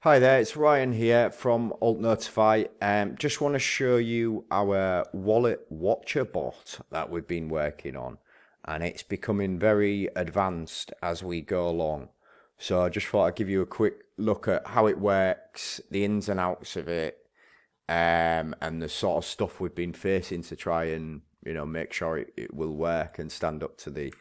Hi there, it's Ryan here from AltNotify. Just want to show you our wallet watcher bot that we've been working on, and it's becoming very advanced as we go along. So I just thought I'd give you a quick look at how it works, the ins and outs of it, and the sort of stuff we've been facing to try and make sure it will work and stand up to the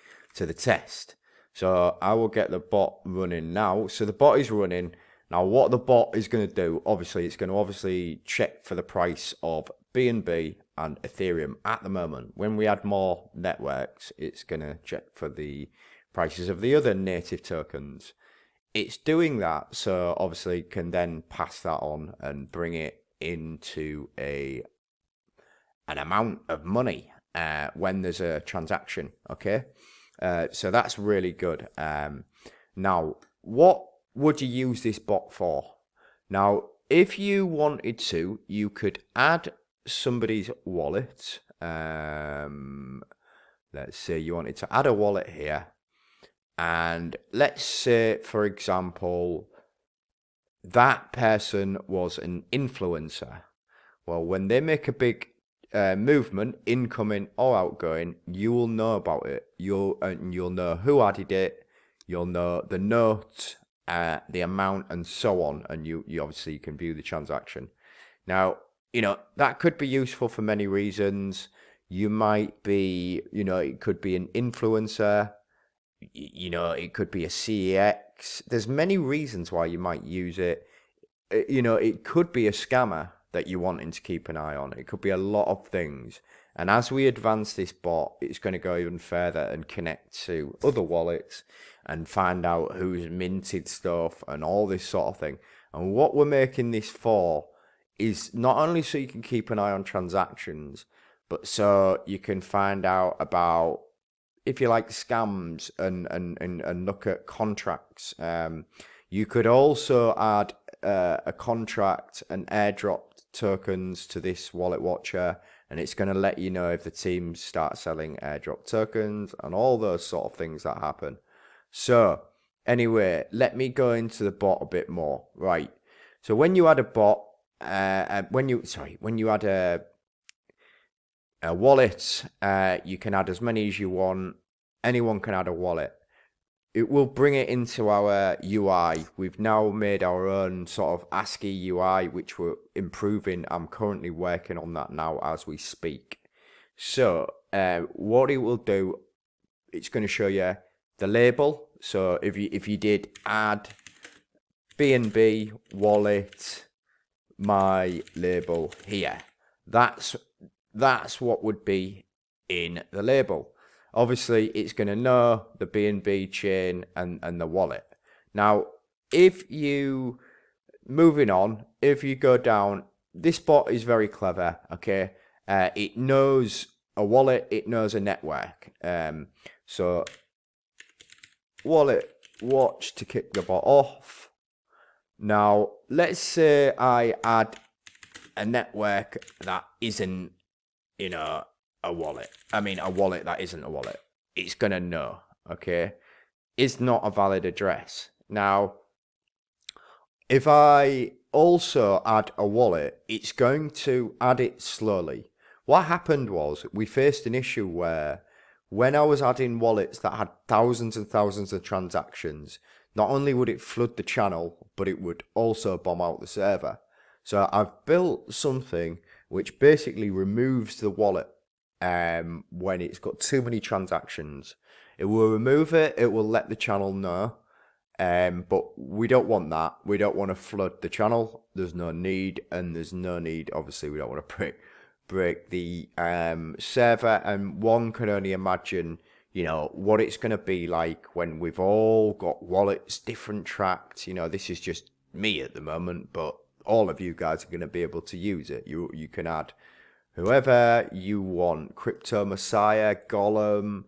test. So I will get the bot running now. So the bot is running. Now, what the bot is going to do, obviously, it's going to obviously check for the price of BNB and Ethereum at the moment. When we add more networks, it's going to check for the prices of the other native tokens. It's doing that, so obviously can then pass that on and bring it into an amount of money when there's a transaction. Okay, so that's really good. Now, what would you use this bot for? Now, if you wanted to, you could add somebody's wallet. Let's say you wanted to add a wallet here. And let's say, for example, that person was an influencer. Well, when they make a big movement, incoming or outgoing, you will know about it. You'll know who added it. You'll know the note, the amount, and so on, and you obviously can view the transaction. Now, that could be useful for many reasons. You might be, it could be an influencer, it could be a CEX. There's many reasons why you might use it. It could be a scammer that you're wanting to keep an eye on. It could be a lot of things. And as we advance this bot, it's going to go even further and connect to other wallets and find out who's minted stuff and all this sort of thing. And what we're making this for is not only so you can keep an eye on transactions, but so you can find out about, if you like, scams and look at contracts. You could also add a contract and airdrop tokens to this wallet watcher, and it's going to let you know if the teams start selling airdrop tokens and all those sort of things that happen. So anyway, let me go into the bot a bit more. Right. So when you add a bot, when you add a wallet, you can add as many as you want. Anyone can add a wallet. It will bring it into our UI. We've now made our own sort of ASCII UI, which we're improving. I'm currently working on that now as we speak. So what it will do, it's going to show you the label. So if you did add BNB wallet, my label here, that's what would be in the label. Obviously, it's going to know the BNB chain and the wallet. Now, if you go down, this bot is very clever, okay? It knows a wallet, it knows a network. So, wallet watch to kick the bot off. Now, let's say I add a network that isn't, a wallet. I mean, a wallet that isn't a wallet. It's going to know, okay? It's not a valid address. Now, if I also add a wallet, it's going to add it slowly. What happened was we faced an issue where when I was adding wallets that had thousands and thousands of transactions, not only would it flood the channel, but it would also bomb out the server. So I've built something which basically removes the wallet when it's got too many transactions. It will remove it, it will let the channel know, but we don't want that. We don't want to flood the channel. There's no need, obviously we don't want to break the server, and one can only imagine what it's going to be like when we've all got wallets, different tracked. This is just me at the moment, but all of you guys are going to be able to use it. You can add whoever you want, Crypto Messiah, Golem,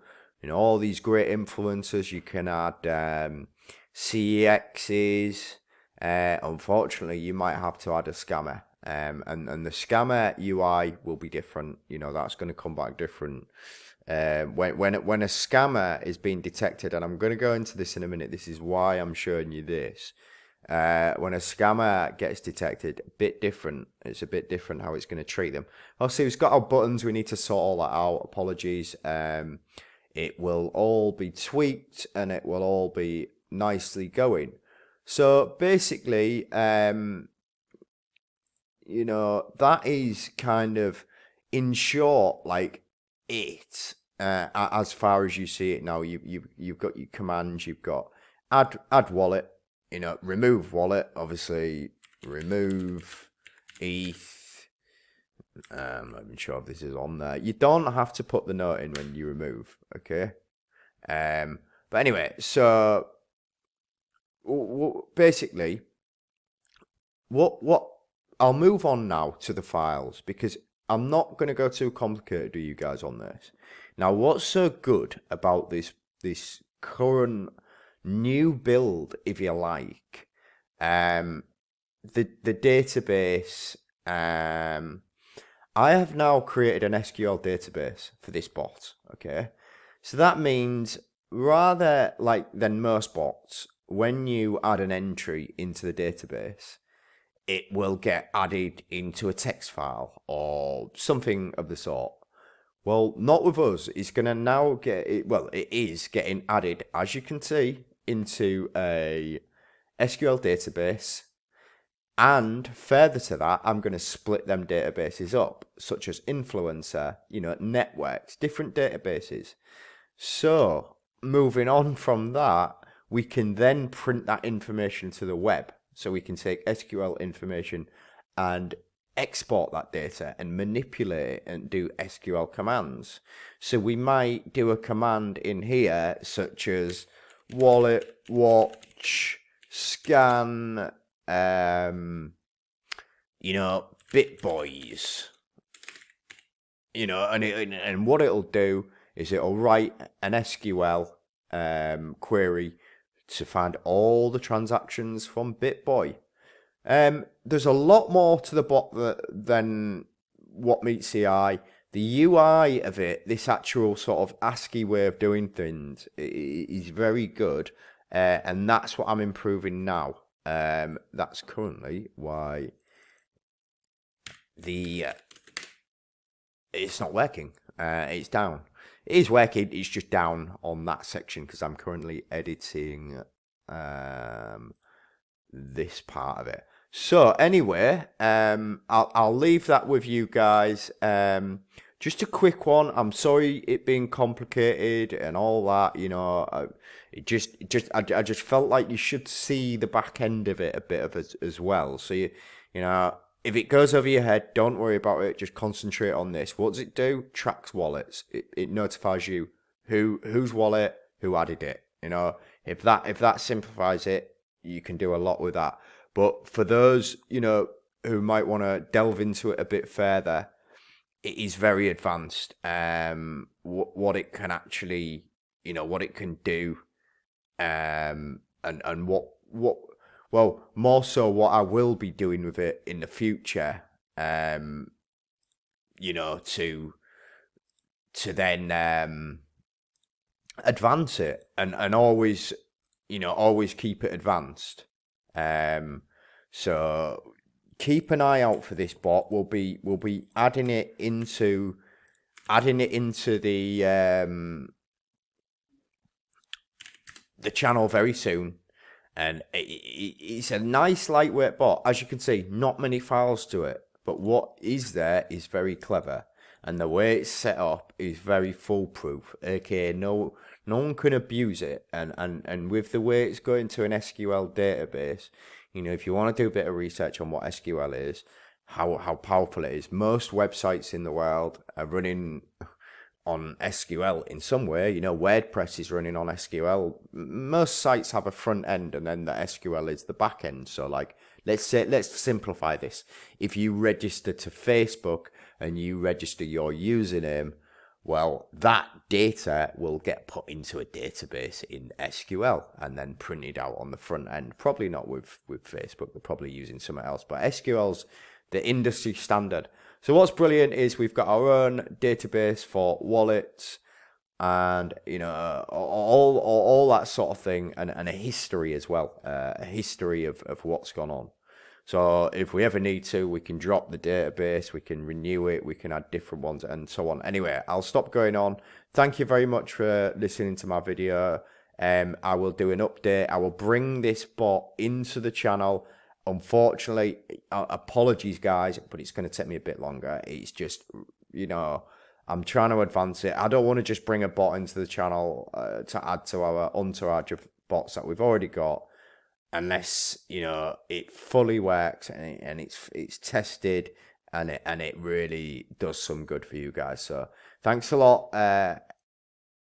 all these great influencers. You can add CEXs. Unfortunately, you might have to add a scammer. And the scammer UI will be different. That's going to come back different. When a scammer is being detected, and I'm going to go into this in a minute. This is why I'm showing you this. when a scammer gets detected, a bit different. It's a bit different how it's going to treat them. Obviously, we've got our buttons. We need to sort all that out. Apologies. It will all be tweaked and it will all be nicely going. So basically, you know, that is kind of, in short, like it. As far as you see it now, you've got your commands. You've got add wallet. You know, remove wallet. Obviously, remove ETH. I'm not even sure if this is on there. You don't have to put the note in when you remove. Okay. But anyway, so basically, what I'll move on now to the files because I'm not going to go too complicated with you guys on this. Now, what's so good about this current new build, if you like, the database. I have now created an SQL database for this bot. Okay, so that means rather like than most bots, when you add an entry into the database, it will get added into a text file or something of the sort. Well, not with us. It's going to now get it. Well, it is getting added, as you can see, into a SQL database. And further to that, I'm going to split them databases up, such as influencer, you know, networks, different databases. So moving on from that, we can then print that information to the web. So we can take SQL information and export that data and manipulate it and do SQL commands. So we might do a command in here such as wallet watch scan you know, BitBoys, you know, and what it'll do is it'll write an SQL query to find all the transactions from BitBoy. There's a lot more to the bot than what meets the eye. The UI of it, this actual sort of ASCII way of doing things, is very good, and that's what I'm improving now. That's currently why it's not working. It's down. It is working. It's just down on that section because I'm currently editing this part of it. So anyway, I'll leave that with you guys. Just a quick one. I'm sorry it being complicated and all that. You know, I just felt like you should see the back end of it a bit of as well. So you know, if it goes over your head, don't worry about it. Just concentrate on this. What does it do? Tracks wallets. It notifies you whose wallet, who added it. You know, if that simplifies it, you can do a lot with that. But for those, you know, who might want to delve into it a bit further, it is very advanced. What it can actually, you know, what it can do, and what well, more so what I will be doing with it in the future, you know, to then advance it and always, you know, always keep it advanced. So keep an eye out for this bot. We'll be adding it into the channel very soon. And it's a nice lightweight bot. As you can see, not many files to it. But what is there is very clever. And the way it's set up is very foolproof. Okay, no one can abuse it. And with the way it's going to an SQL database, you know, if you want to do a bit of research on what SQL is, how powerful it is, most websites in the world are running on SQL in some way. You know, WordPress is running on SQL. Most sites have a front end and then the SQL is the back end. So like, let's simplify this. If you register to Facebook and you register your username, well, that data will get put into a database in SQL and then printed out on the front end. Probably not with Facebook. They're probably using something else, but SQL's the industry standard. So what's brilliant is we've got our own database for wallets, and all that sort of thing, and a history as well, a history of what's gone on. So if we ever need to, we can drop the database, we can renew it, we can add different ones, and so on. Anyway, I'll stop going on. Thank you very much for listening to my video. I will do an update. I will bring this bot into the channel. Unfortunately, apologies guys, but it's going to take me a bit longer. It's just, I'm trying to advance it. I don't want to just bring a bot into the channel to add to our entourage of bots that we've already got, unless it fully works and it's tested and it really does some good for you guys. So thanks a lot.